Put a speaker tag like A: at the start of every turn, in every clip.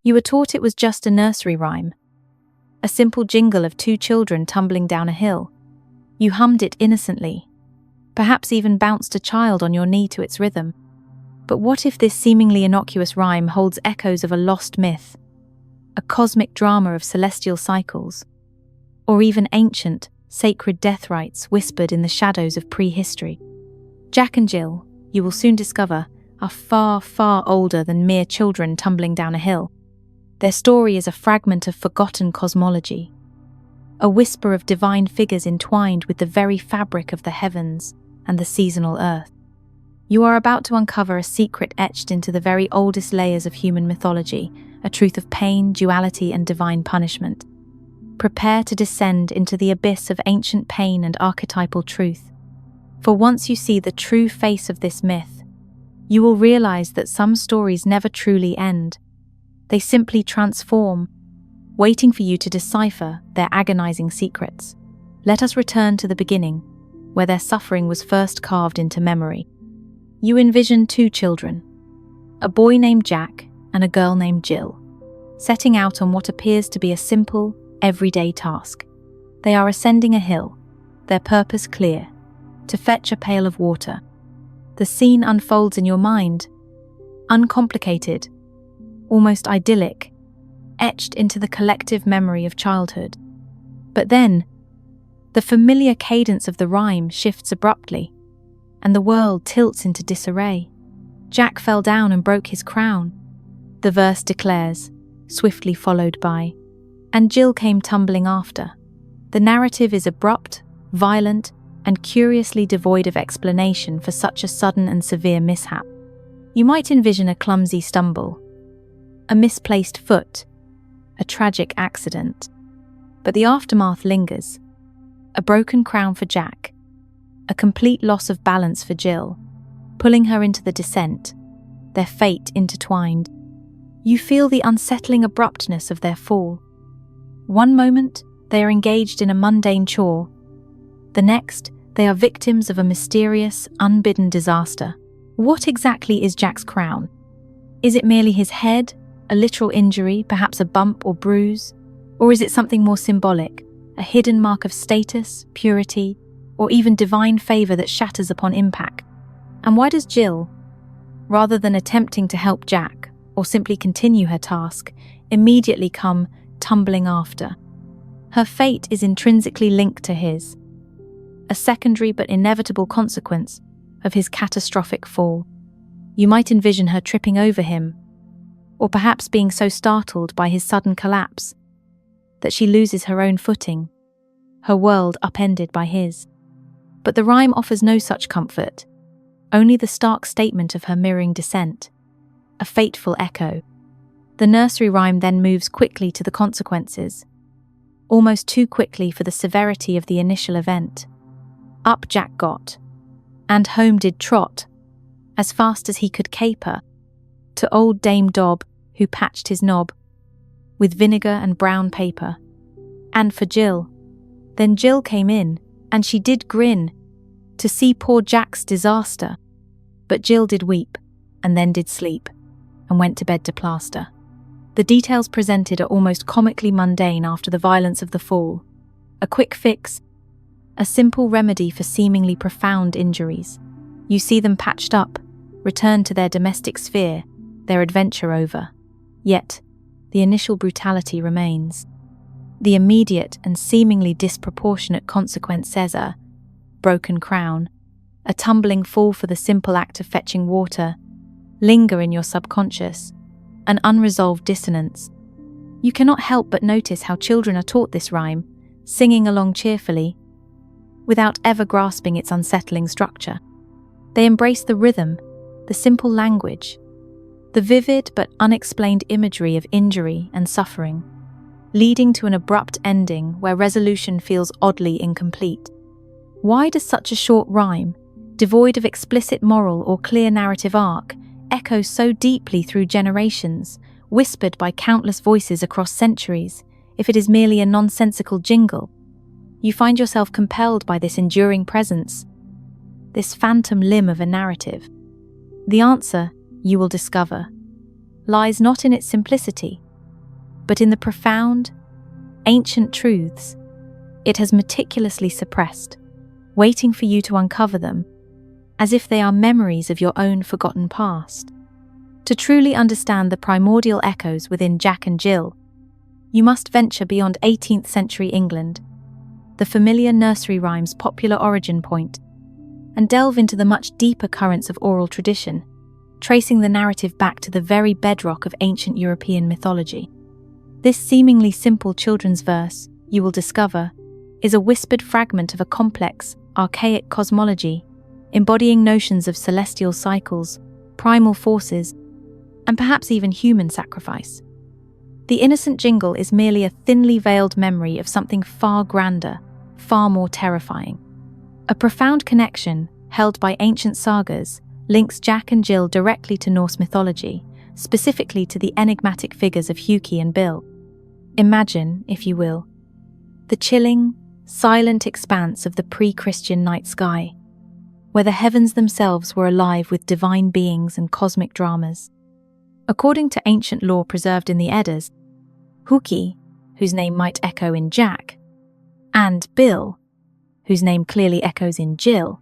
A: You were taught it was just a nursery rhyme, a simple jingle of two children tumbling down a hill. You hummed it innocently, perhaps even bounced a child on your knee to its rhythm. But what if this seemingly innocuous rhyme holds echoes of a lost myth, a cosmic drama of celestial cycles, or even ancient, sacred death rites whispered in the shadows of prehistory? Jack and Jill, you will soon discover, are far, far older than mere children tumbling down a hill. Their story is a fragment of forgotten cosmology, a whisper of divine figures entwined with the very fabric of the heavens and the seasonal earth. You are about to uncover a secret etched into the very oldest layers of human mythology, a truth of pain, duality, and divine punishment. Prepare to descend into the abyss of ancient pain and archetypal truth. For once you see the true face of this myth, you will realize that some stories never truly end. They simply transform, waiting for you to decipher their agonizing secrets. Let us return to the beginning, where their suffering was first carved into memory. You envision two children, a boy named Jack and a girl named Jill, setting out on what appears to be a simple, everyday task. They are ascending a hill, their purpose clear: to fetch a pail of water. The scene unfolds in your mind, uncomplicated, almost idyllic, etched into the collective memory of childhood. But then, the familiar cadence of the rhyme shifts abruptly, and the world tilts into disarray. Jack fell down and broke his crown, the verse declares, swiftly followed by, and Jill came tumbling after. The narrative is abrupt, violent, and curiously devoid of explanation for such a sudden and severe mishap. You might envision a clumsy stumble, a misplaced foot, a tragic accident. But the aftermath lingers: a broken crown for Jack, a complete loss of balance for Jill, pulling her into the descent, their fate intertwined. You feel the unsettling abruptness of their fall. One moment, they are engaged in a mundane chore. The next, they are victims of a mysterious, unbidden disaster. What exactly is Jack's crown? Is it merely his head, a literal injury, perhaps a bump or bruise? Or is it something more symbolic, a hidden mark of status, purity, or even divine favor that shatters upon impact? And why does Jill, rather than attempting to help Jack or simply continue her task, immediately come tumbling after? Her fate is intrinsically linked to his, a secondary but inevitable consequence of his catastrophic fall. You might envision her tripping over him, or perhaps being so startled by his sudden collapse that she loses her own footing, her world upended by his. But the rhyme offers no such comfort, only the stark statement of her mirroring descent, a fateful echo. The nursery rhyme then moves quickly to the consequences, almost too quickly for the severity of the initial event. Up Jack got, and home did trot, as fast as he could caper, to old Dame Dob, who patched his knob with vinegar and brown paper. And for Jill, then Jill came in, and she did grin to see poor Jack's disaster. But Jill did weep, and then did sleep, and went to bed to plaster. The details presented are almost comically mundane after the violence of the fall. A quick fix, a simple remedy for seemingly profound injuries. You see them patched up, return to their domestic sphere, their adventure over. Yet, the initial brutality remains. The immediate and seemingly disproportionate consequences are broken crown, a tumbling fall for the simple act of fetching water, linger in your subconscious, an unresolved dissonance. You cannot help but notice how children are taught this rhyme, singing along cheerfully, without ever grasping its unsettling structure. They embrace the rhythm, the simple language, the vivid but unexplained imagery of injury and suffering, leading to an abrupt ending where resolution feels oddly incomplete. Why does such a short rhyme, devoid of explicit moral or clear narrative arc, echo so deeply through generations, whispered by countless voices across centuries, if it is merely a nonsensical jingle? You find yourself compelled by this enduring presence, this phantom limb of a narrative. The answer, you will discover, lies not in its simplicity, but in the profound, ancient truths, it has meticulously suppressed, waiting for you to uncover them, as if they are memories of your own forgotten past. To truly understand the primordial echoes within Jack and Jill, you must venture beyond 18th century England, the familiar nursery rhyme's popular origin point, and delve into the much deeper currents of oral tradition, tracing the narrative back to the very bedrock of ancient European mythology. This seemingly simple children's verse, you will discover, is a whispered fragment of a complex, archaic cosmology, embodying notions of celestial cycles, primal forces, and perhaps even human sacrifice. The innocent jingle is merely a thinly veiled memory of something far grander, far more terrifying. A profound connection, held by ancient sagas, links Jack and Jill directly to Norse mythology, specifically to the enigmatic figures of Huki and Bill. Imagine, if you will, the chilling, silent expanse of the pre-Christian night sky, where the heavens themselves were alive with divine beings and cosmic dramas. According to ancient lore preserved in the Eddas, Huki, whose name might echo in Jack, and Bill, whose name clearly echoes in Jill,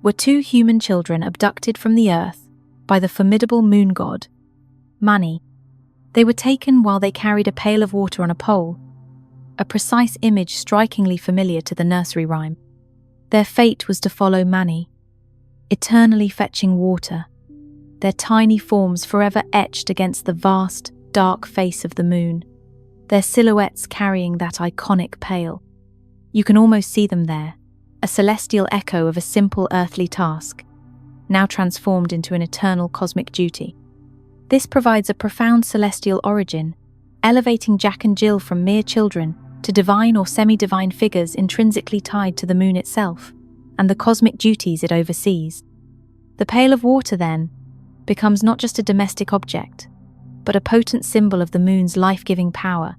A: were two human children abducted from the earth by the formidable moon god, Mani. They were taken while they carried a pail of water on a pole, a precise image strikingly familiar to the nursery rhyme. Their fate was to follow Mani, eternally fetching water, their tiny forms forever etched against the vast, dark face of the moon, their silhouettes carrying that iconic pail. You can almost see them there, a celestial echo of a simple earthly task, now transformed into an eternal cosmic duty. This provides a profound celestial origin, elevating Jack and Jill from mere children to divine or semi-divine figures intrinsically tied to the moon itself and the cosmic duties it oversees. The pail of water, then, becomes not just a domestic object, but a potent symbol of the moon's life-giving power,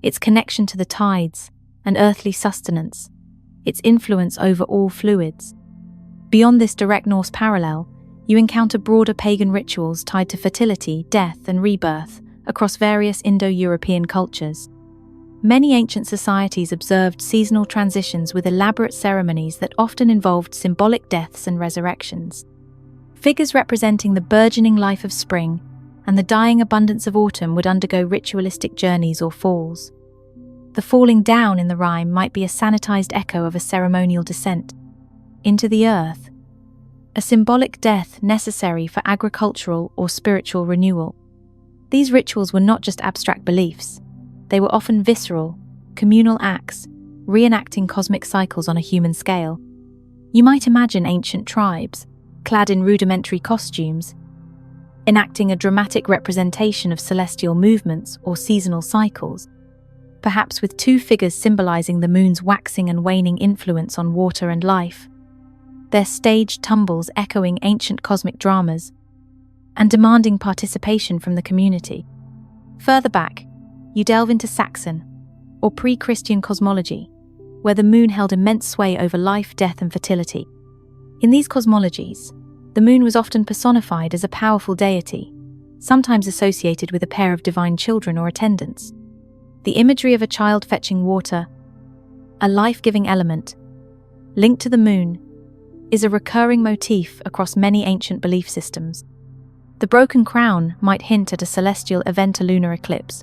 A: its connection to the tides and earthly sustenance, its influence over all fluids. Beyond this direct Norse parallel, you encounter broader pagan rituals tied to fertility, death, and rebirth across various Indo-European cultures. Many ancient societies observed seasonal transitions with elaborate ceremonies that often involved symbolic deaths and resurrections. Figures representing the burgeoning life of spring and the dying abundance of autumn would undergo ritualistic journeys or falls. The falling down in the rhyme might be a sanitized echo of a ceremonial descent into the earth, a symbolic death necessary for agricultural or spiritual renewal. These rituals were not just abstract beliefs. They were often visceral, communal acts, reenacting cosmic cycles on a human scale. You might imagine ancient tribes, clad in rudimentary costumes, enacting a dramatic representation of celestial movements or seasonal cycles, perhaps with two figures symbolizing the moon's waxing and waning influence on water and life, their staged tumbles echoing ancient cosmic dramas and demanding participation from the community. Further back, you delve into Saxon, or pre-Christian cosmology, where the moon held immense sway over life, death, and fertility. In these cosmologies, the moon was often personified as a powerful deity, sometimes associated with a pair of divine children or attendants. The imagery of a child fetching water, a life-giving element, linked to the moon, is a recurring motif across many ancient belief systems. The broken crown might hint at a celestial event, a lunar eclipse,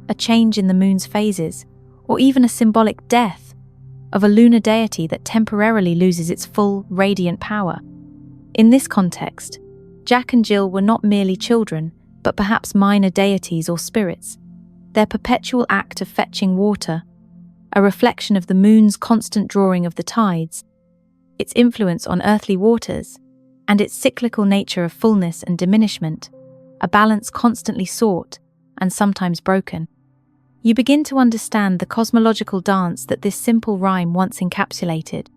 A: a change in the moon's phases, or even a symbolic death of a lunar deity that temporarily loses its full, radiant power. In this context, Jack and Jill were not merely children, but perhaps minor deities or spirits. Their perpetual act of fetching water, a reflection of the moon's constant drawing of the tides, its influence on earthly waters, and its cyclical nature of fullness and diminishment, a balance constantly sought and sometimes broken. You begin to understand the cosmological dance that this simple rhyme once encapsulated.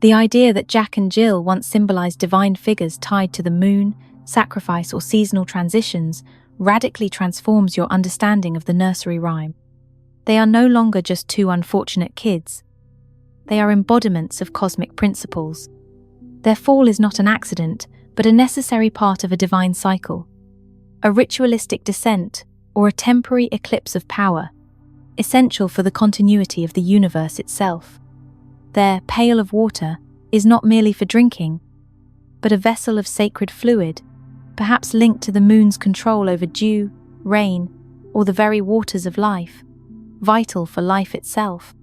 A: The idea that Jack and Jill once symbolized divine figures tied to the moon, sacrifice, or seasonal transitions radically transforms your understanding of the nursery rhyme. They are no longer just two unfortunate kids. They are embodiments of cosmic principles. Their fall is not an accident, but a necessary part of a divine cycle, a ritualistic descent or a temporary eclipse of power, essential for the continuity of the universe itself. Their pail of water is not merely for drinking, but a vessel of sacred fluid, perhaps linked to the moon's control over dew, rain, or the very waters of life, vital for life itself.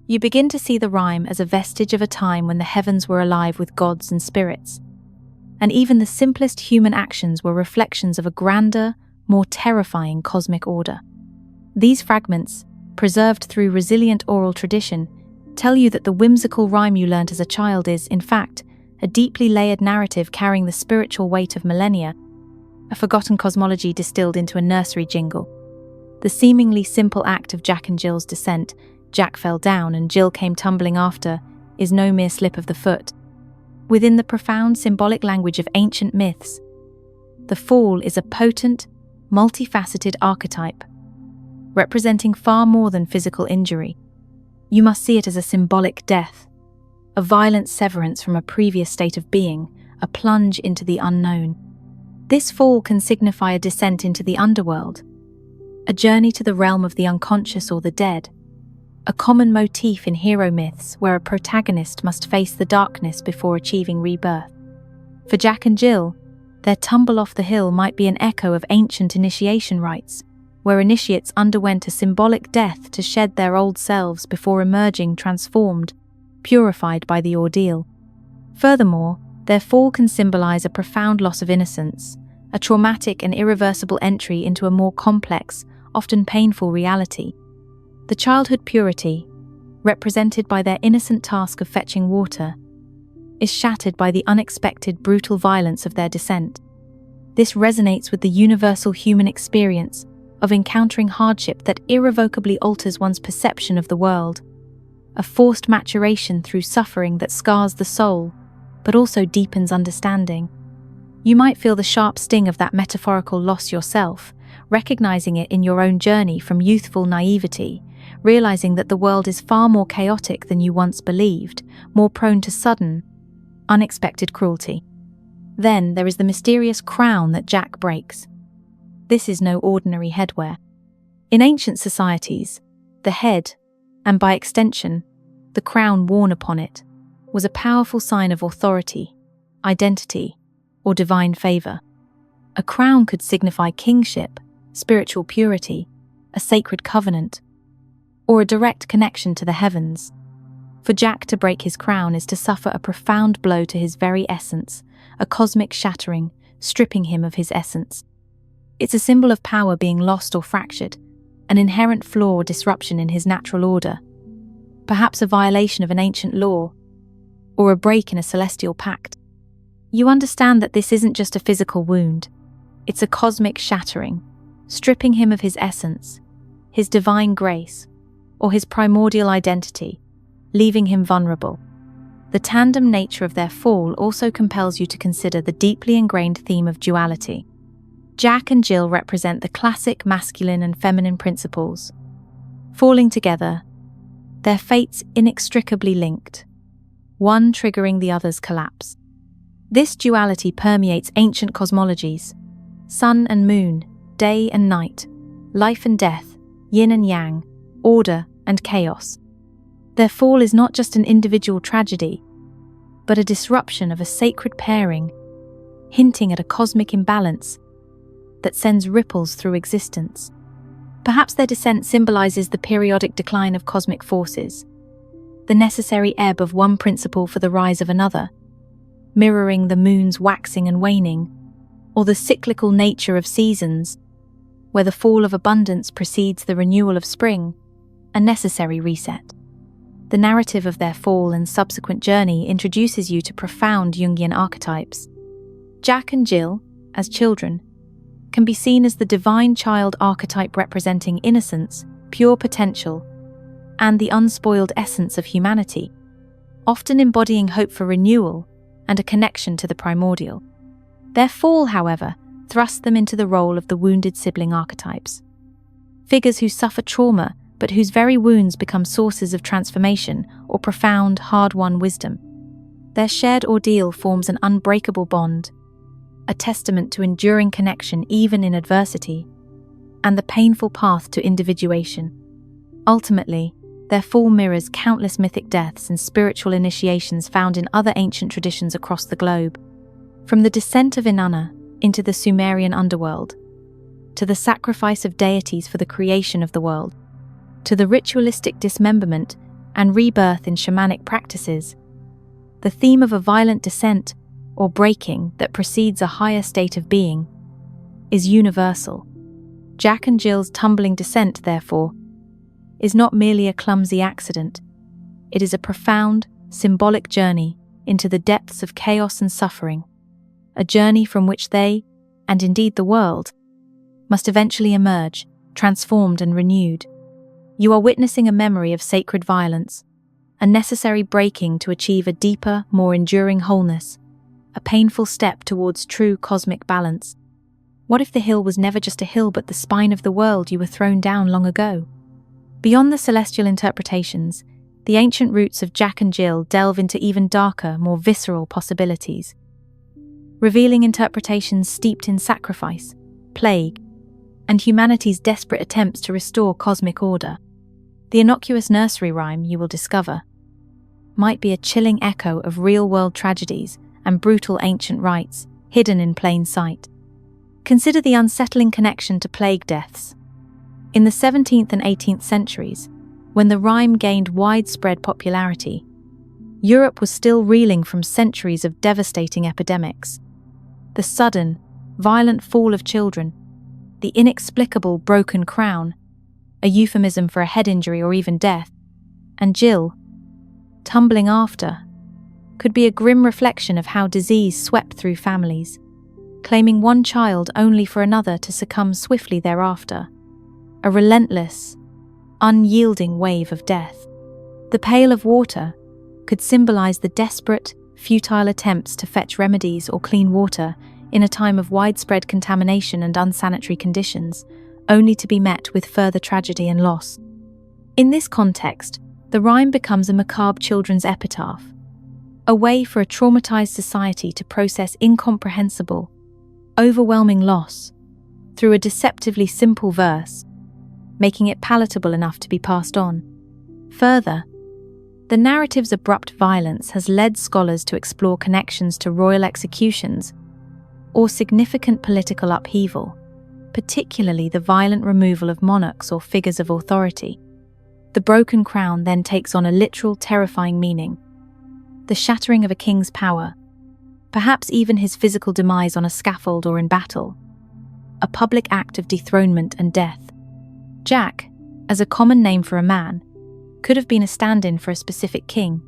A: You begin to see the rhyme as a vestige of a time when the heavens were alive with gods and spirits, and even the simplest human actions were reflections of a grander, more terrifying cosmic order. These fragments, preserved through resilient oral tradition, tell you that the whimsical rhyme you learnt as a child is, in fact, a deeply layered narrative carrying the spiritual weight of millennia, a forgotten cosmology distilled into a nursery jingle. The seemingly simple act of Jack and Jill's descent, Jack fell down and Jill came tumbling after, is no mere slip of the foot. Within the profound symbolic language of ancient myths, the fall is a potent, multifaceted archetype, representing far more than physical injury. You must see it as a symbolic death, a violent severance from a previous state of being, a plunge into the unknown. This fall can signify a descent into the underworld, a journey to the realm of the unconscious or the dead, a common motif in hero myths where a protagonist must face the darkness before achieving rebirth. For Jack and Jill, their tumble off the hill might be an echo of ancient initiation rites, where initiates underwent a symbolic death to shed their old selves before emerging transformed, purified by the ordeal. Furthermore, their fall can symbolize a profound loss of innocence, a traumatic and irreversible entry into a more complex, often painful reality. The childhood purity, represented by their innocent task of fetching water, is shattered by the unexpected brutal violence of their descent. This resonates with the universal human experience of encountering hardship that irrevocably alters one's perception of the world, a forced maturation through suffering that scars the soul, but also deepens understanding. You might feel the sharp sting of that metaphorical loss yourself, recognizing it in your own journey from youthful naivety, realizing that the world is far more chaotic than you once believed, more prone to sudden, unexpected cruelty. Then there is the mysterious crown that Jack breaks. This is no ordinary headwear. In ancient societies, the head, and by extension, the crown worn upon it, was a powerful sign of authority, identity, or divine favor. A crown could signify kingship, spiritual purity, a sacred covenant, or a direct connection to the heavens. For Jack to break his crown is to suffer a profound blow to his very essence, a cosmic shattering, stripping him of his essence. It's a symbol of power being lost or fractured, an inherent flaw or disruption in his natural order, perhaps a violation of an ancient law, or a break in a celestial pact. You understand that this isn't just a physical wound, it's a cosmic shattering, stripping him of his essence, his divine grace, or his primordial identity, leaving him vulnerable. The tandem nature of their fall also compels you to consider the deeply ingrained theme of duality. Jack and Jill represent the classic masculine and feminine principles. Falling together, their fates inextricably linked, one triggering the other's collapse. This duality permeates ancient cosmologies: sun and moon, day and night, life and death, yin and yang, order and chaos. Their fall is not just an individual tragedy, but a disruption of a sacred pairing, hinting at a cosmic imbalance that sends ripples through existence. Perhaps their descent symbolizes the periodic decline of cosmic forces, the necessary ebb of one principle for the rise of another, mirroring the moon's waxing and waning, or the cyclical nature of seasons, where the fall of abundance precedes the renewal of spring, a necessary reset. The narrative of their fall and subsequent journey introduces you to profound Jungian archetypes. Jack and Jill, as children, can be seen as the divine child archetype representing innocence, pure potential, and the unspoiled essence of humanity, often embodying hope for renewal and a connection to the primordial. Their fall, however, thrusts them into the role of the wounded sibling archetypes. Figures who suffer trauma but whose very wounds become sources of transformation or profound, hard-won wisdom. Their shared ordeal forms an unbreakable bond, a testament to enduring connection even in adversity. and the painful path to individuation. Ultimately, their fall mirrors countless mythic deaths and spiritual initiations found in other ancient traditions across the globe. From the descent of Inanna into the Sumerian underworld, to the sacrifice of deities for the creation of the world, to the ritualistic dismemberment and rebirth in shamanic practices, the theme of a violent descent or breaking that precedes a higher state of being is universal. Jack and Jill's tumbling descent, therefore, is not merely a clumsy accident. It is a profound, symbolic journey into the depths of chaos and suffering, a journey from which they, and indeed the world, must eventually emerge, transformed and renewed. You are witnessing a memory of sacred violence, a necessary breaking to achieve a deeper, more enduring wholeness, a painful step towards true cosmic balance. What if the hill was never just a hill but the spine of the world you were thrown down long ago? Beyond the celestial interpretations, the ancient roots of Jack and Jill delve into even darker, more visceral possibilities, revealing interpretations steeped in sacrifice, plague, and humanity's desperate attempts to restore cosmic order. The innocuous nursery rhyme, you will discover, might be a chilling echo of real-world tragedies and brutal ancient rites hidden in plain sight. Consider the unsettling connection to plague deaths. In the 17th and 18th centuries, when the rhyme gained widespread popularity, Europe was still reeling from centuries of devastating epidemics. The sudden, violent fall of children, the inexplicable broken crown, a euphemism for a head injury or even death, and Jill, tumbling after, could be a grim reflection of how disease swept through families, claiming one child only for another to succumb swiftly thereafter. A relentless, unyielding wave of death. The pail of water could symbolize the desperate, futile attempts to fetch remedies or clean water in a time of widespread contamination and unsanitary conditions, only to be met with further tragedy and loss. In this context, the rhyme becomes a macabre children's epitaph, a way for a traumatized society to process incomprehensible, overwhelming loss through a deceptively simple verse, making it palatable enough to be passed on. Further, the narrative's abrupt violence has led scholars to explore connections to royal executions or significant political upheaval, particularly the violent removal of monarchs or figures of authority. The broken crown then takes on a literal, terrifying meaning: the shattering of a king's power, perhaps even his physical demise on a scaffold or in battle, a public act of dethronement and death. Jack, as a common name for a man, could have been a stand-in for a specific king,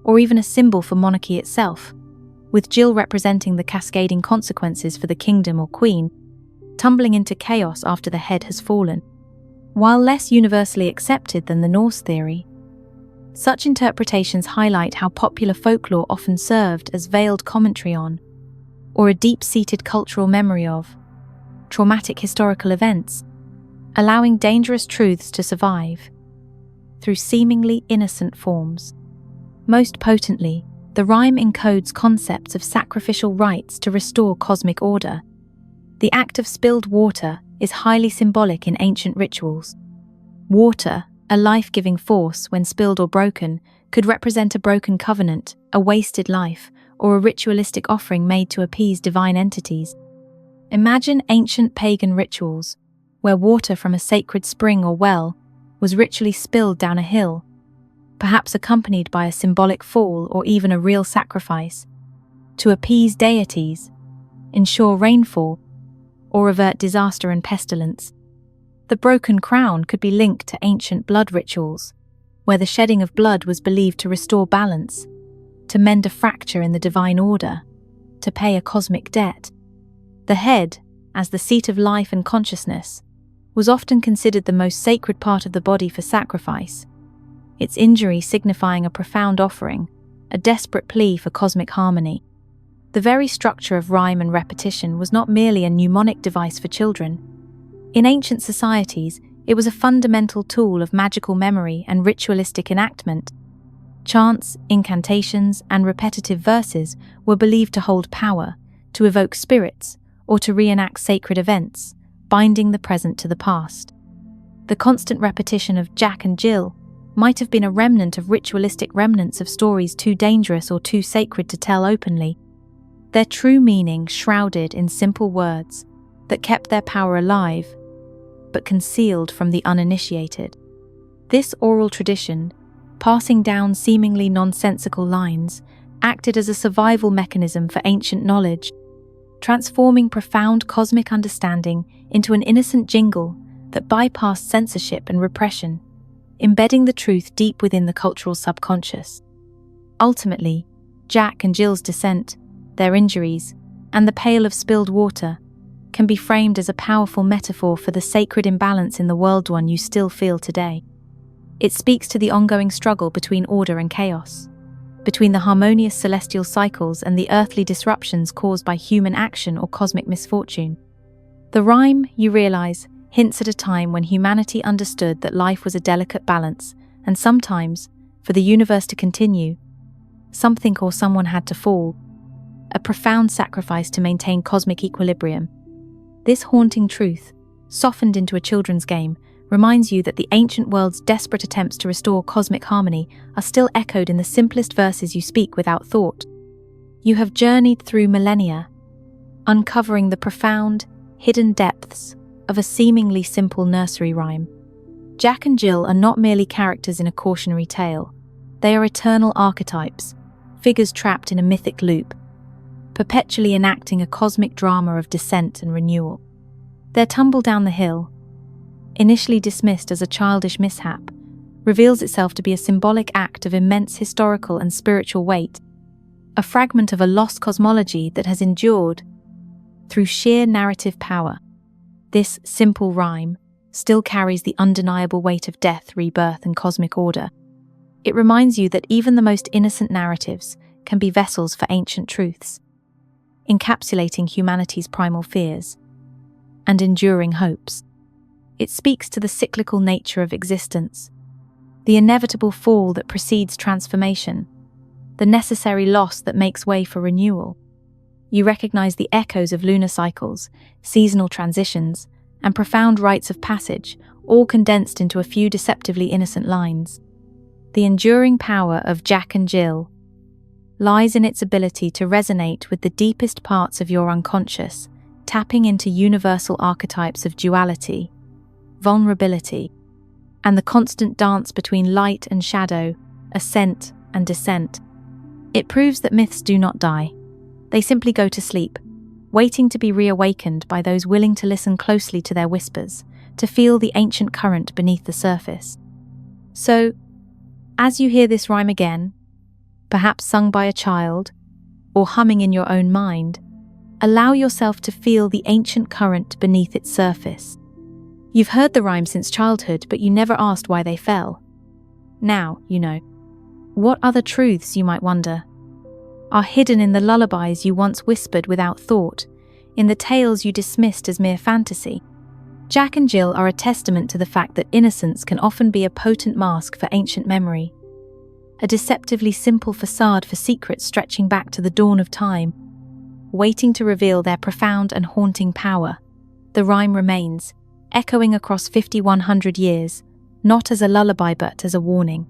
A: or even a symbol for monarchy itself, with Jill representing the cascading consequences for the kingdom or queen, tumbling into chaos after the head has fallen. While less universally accepted than the Norse theory, such interpretations highlight how popular folklore often served as veiled commentary on, or a deep-seated cultural memory of, traumatic historical events, allowing dangerous truths to survive through seemingly innocent forms. Most potently, the rhyme encodes concepts of sacrificial rites to restore cosmic order. The act of spilled water is highly symbolic in ancient rituals. Water, a life-giving force when spilled or broken, could represent a broken covenant, a wasted life, or a ritualistic offering made to appease divine entities. Imagine ancient pagan rituals, where water from a sacred spring or well was ritually spilled down a hill, perhaps accompanied by a symbolic fall or even a real sacrifice, to appease deities, ensure rainfall, or avert disaster and pestilence. The broken crown could be linked to ancient blood rituals, where the shedding of blood was believed to restore balance, to mend a fracture in the divine order, to pay a cosmic debt. The head, as the seat of life and consciousness, was often considered the most sacred part of the body for sacrifice, its injury signifying a profound offering, a desperate plea for cosmic harmony. The very structure of rhyme and repetition was not merely a mnemonic device for children. In ancient societies, it was a fundamental tool of magical memory and ritualistic enactment. Chants, incantations, and repetitive verses were believed to hold power, to evoke spirits, or to reenact sacred events, binding the present to the past. The constant repetition of Jack and Jill might have been a remnant of ritualistic remnants of stories too dangerous or too sacred to tell openly, their true meaning shrouded in simple words that kept their power alive, but concealed from the uninitiated. This oral tradition, passing down seemingly nonsensical lines, acted as a survival mechanism for ancient knowledge, transforming profound cosmic understanding into an innocent jingle that bypassed censorship and repression, embedding the truth deep within the cultural subconscious. Ultimately, Jack and Jill's descent, their injuries, and the pail of spilled water can be framed as a powerful metaphor for the sacred imbalance in the world one you still feel today. It speaks to the ongoing struggle between order and chaos, between the harmonious celestial cycles and the earthly disruptions caused by human action or cosmic misfortune. The rhyme, you realize, hints at a time when humanity understood that life was a delicate balance, and sometimes, for the universe to continue, something or someone had to fall, a profound sacrifice to maintain cosmic equilibrium. This haunting truth, softened into a children's game, reminds you that the ancient world's desperate attempts to restore cosmic harmony are still echoed in the simplest verses you speak without thought. You have journeyed through millennia, uncovering the profound, hidden depths of a seemingly simple nursery rhyme. Jack and Jill are not merely characters in a cautionary tale. They are eternal archetypes, figures trapped in a mythic loop, perpetually enacting a cosmic drama of descent and renewal. Their tumble down the hill, initially dismissed as a childish mishap, reveals itself to be a symbolic act of immense historical and spiritual weight, a fragment of a lost cosmology that has endured through sheer narrative power. This simple rhyme still carries the undeniable weight of death, rebirth, and cosmic order. It reminds you that even the most innocent narratives can be vessels for ancient truths, encapsulating humanity's primal fears and enduring hopes. It speaks to the cyclical nature of existence, the inevitable fall that precedes transformation, the necessary loss that makes way for renewal. You recognize the echoes of lunar cycles, seasonal transitions, and profound rites of passage, all condensed into a few deceptively innocent lines. The enduring power of Jack and Jill lies in its ability to resonate with the deepest parts of your unconscious, tapping into universal archetypes of duality, vulnerability, and the constant dance between light and shadow, ascent and descent. It proves that myths do not die. They simply go to sleep, waiting to be reawakened by those willing to listen closely to their whispers, to feel the ancient current beneath the surface. So, as you hear this rhyme again, perhaps sung by a child, or humming in your own mind, allow yourself to feel the ancient current beneath its surface. You've heard the rhyme since childhood, but you never asked why they fell. Now, you know. What other truths, you might wonder, are hidden in the lullabies you once whispered without thought, in the tales you dismissed as mere fantasy? Jack and Jill are a testament to the fact that innocence can often be a potent mask for ancient memory, a deceptively simple facade for secrets stretching back to the dawn of time, waiting to reveal their profound and haunting power. The rhyme remains, echoing across 5,100 years, not as a lullaby but as a warning.